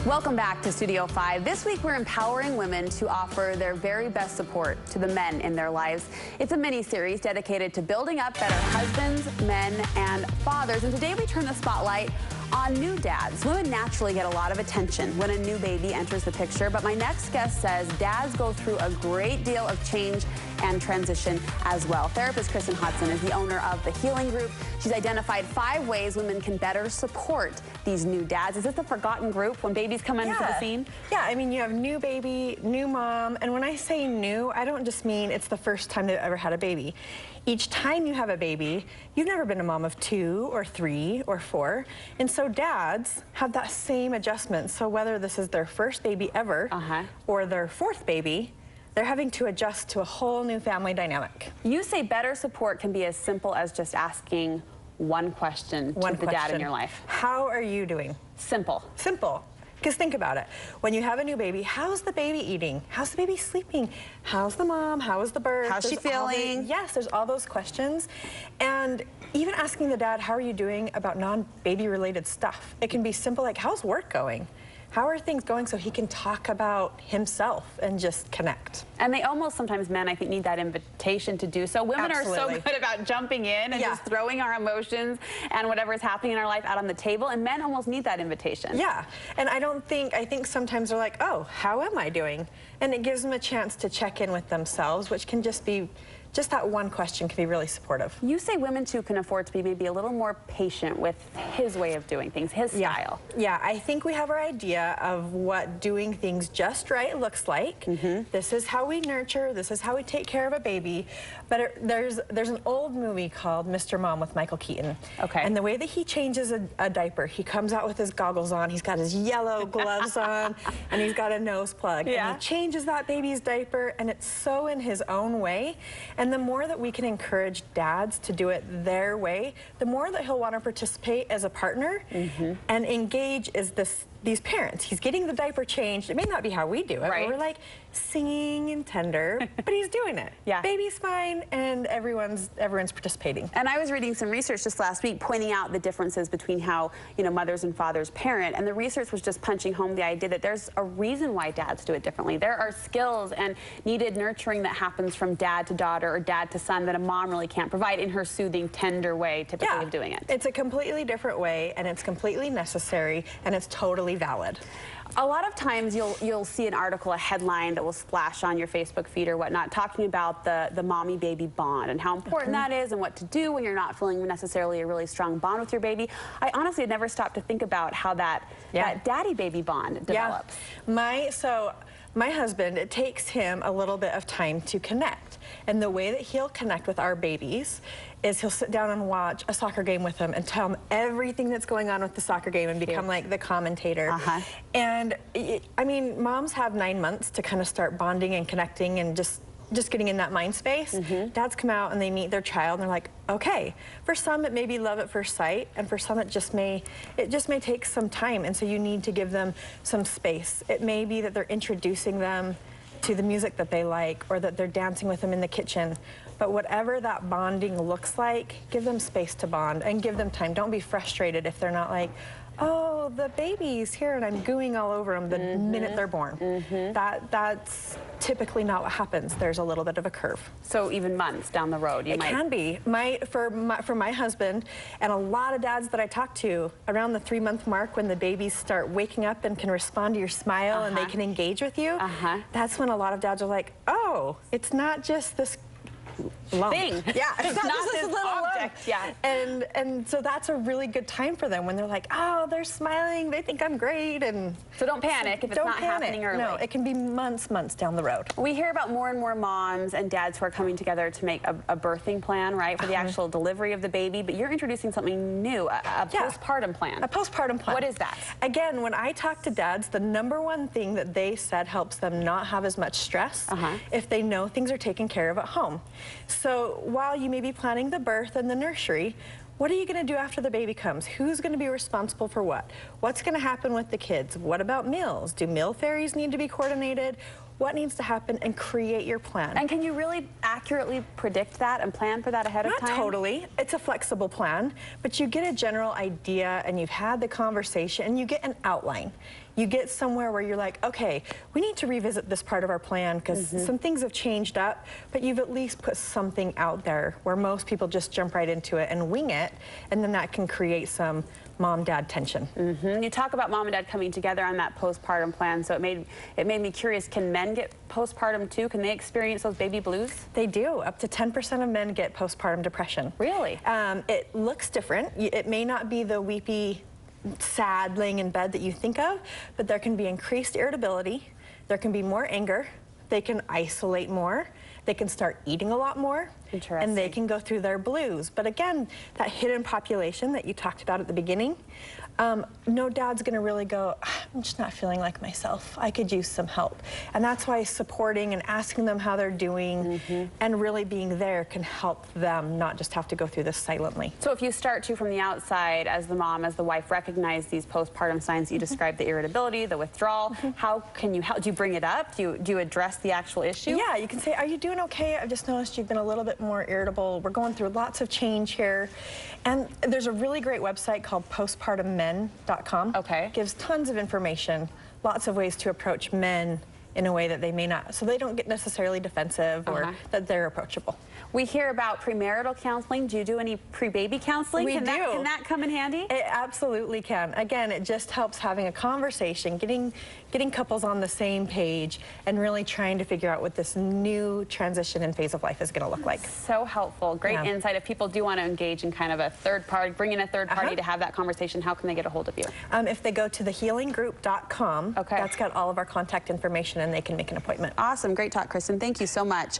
Welcome back to Studio 5. This week we're empowering women to offer their very best support to the men in their lives. It's a mini-series dedicated to building up better husbands, men, and fathers. And today we turn the spotlight on new dads. Women naturally get a lot of attention when a new baby enters the picture, but my next guest says dads go through a great deal of change and transition as well. Therapist Kristin Hodson is the owner of the Healing Group. She's identified 5 ways women can better support these new dads. Is this the forgotten group when babies come into the scene? Yeah, I mean, you have new baby, new mom, and when I say new, I don't just mean it's the first time they've ever had a baby. Each time you have a baby, you've never been a mom of 2 or 3 or 4, and so dads have that same adjustment. So whether this is their first baby ever or their 4th baby, they're having to adjust to a whole new family dynamic. You say better support can be as simple as just asking one question to the dad in your life. How are you doing? Simple. Simple. Because think about it. When you have a new baby, how's the baby eating? How's the baby sleeping? How's the mom? How is the birth? How's she feeling? Yes, there's all those questions. And even asking the dad, how are you doing about non-baby related stuff? It can be simple, like, how's work going? How are things going, so he can talk about himself and just connect? And they almost, sometimes men, I think, need that invitation to do so. Women are so good about jumping in and just throwing our emotions and whatever is happening in our life out on the table, and men almost need that invitation. Yeah, and I think sometimes they're like, oh, how am I doing? And it gives them a chance to check in with themselves, which can just be, just that one question can be really supportive. You say women, too, can afford to be maybe a little more patient with his way of doing things, his style. Yeah, I think we have our idea of what doing things just right looks like. This is how we nurture, this is how we take care of a baby. But there's an old movie called Mr. Mom with Michael Keaton. And the way that he changes a diaper, he comes out with his goggles on, he's got his yellow gloves on, and he's got a nose plug. And he changes that baby's diaper, and it's so in his own way. And the more that we can encourage dads to do it their way, the more that he'll want to participate as a partner and engage as these parents. He's getting the diaper changed. It may not be how we do it. We're like singing and tender, but he's doing it. Baby's fine, and everyone's participating. And I was reading some research just last week pointing out the differences between how, you know, mothers and fathers parent, and the research was just punching home the idea that there's a reason why dads do it differently. There are skills and needed nurturing that happens from dad to daughter or dad to son that a mom really can't provide in her soothing, tender way typically of doing it. It's a completely different way, and it's completely necessary, and it's totally valid. A lot of times you'll see an article, a headline that will splash on your Facebook feed or whatnot, talking about the mommy-baby bond and how important that is and what to do when you're not feeling necessarily a really strong bond with your baby. I honestly had never stopped to think about how that daddy-baby bond develops. My husband, it takes him a little bit of time to connect. And the way that he'll connect with our babies is he'll sit down and watch a soccer game with them and tell them everything that's going on with the soccer game and become like the commentator. And I mean, moms have 9 months to kind of start bonding and connecting and just getting in that mind space. Dads come out and they meet their child and they're like, okay. For some it may be love at first sight, and for some it just may take some time, and so you need to give them some space. It may be that they're introducing them to the music that they like, or that they're dancing with them in the kitchen. But whatever that bonding looks like, give them space to bond and give them time. Don't be frustrated if they're not like, oh, the baby's here and I'm gooing all over them the minute they're born. That's typically not what happens. There's a little bit of a curve. So even months down the road, it can be. For my husband and a lot of dads that I talk to, around the 3-month mark, when the babies start waking up and can respond to your smile and they can engage with you, that's when a lot of dads are like, oh, it's not just this lump. Yeah, it's not just this little object. Lump. And so that's a really good time for them when they're like, oh, they're smiling, they think I'm great. And so don't panic if it's not happening early. No, it can be months down the road. We hear about more and more moms and dads who are coming together to make a birthing plan, right, for the actual delivery of the baby, but you're introducing something new, a postpartum plan. A postpartum plan. What is that? Again, when I talk to dads, the #1 thing that they said helps them not have as much stress if they know things are taken care of at home. So while you may be planning the birth and the nursery, what are you going to do after the baby comes? Who's going to be responsible for what? What's going to happen with the kids? What about meals? Do meal ferries need to be coordinated? what needs to happen, and create your plan. And can you really accurately predict that and plan for that ahead of time? Not totally. It's a flexible plan, but you get a general idea and you've had the conversation and you get an outline. You get somewhere where you're like, okay, we need to revisit this part of our plan because some things have changed up, but you've at least put something out there where most people just jump right into it and wing it, and then that can create some mom-dad tension. You talk about mom and dad coming together on that postpartum plan, so it made me curious, can men get postpartum too? Can they experience those baby blues? They do. Up to 10% of men get postpartum depression. Really? It looks different. It may not be the weepy, sad laying in bed that you think of, but there can be increased irritability, there can be more anger, they can isolate more, they can start eating a lot more, and they can go through their blues. But again, that hidden population that you talked about at the beginning, no dad's gonna really go, I'm just not feeling like myself, I could use some help. And that's why supporting and asking them how they're doing and really being there can help them not just have to go through this silently. So if you start to, from the outside, as the mom, as the wife, recognize these postpartum signs, you describe the irritability, the withdrawal, how can you help? Do you bring it up? Do you address the actual issue? Yeah, you can say, are you doing okay? I've just noticed you've been a little bit more irritable. We're going through lots of change here. And there's a really great website called postpartummen.com. Okay. Gives tons of information, lots of ways to approach men in a way that they may not, so they don't get necessarily defensive or that they're approachable. We hear about premarital counseling. Do you do any pre-baby counseling? We do. Can that come in handy? It absolutely can. Again, it just helps having a conversation, getting couples on the same page, and really trying to figure out what this new transition and phase of life is going to look like. So helpful. Great insight. If people do want to engage in kind of a third party, bring in a third party to have that conversation, how can they get a hold of you? If they go to thehealinggroup.com, that's got all of our contact information and they can make an appointment. Awesome. Great talk, Kristin. Thank you so much.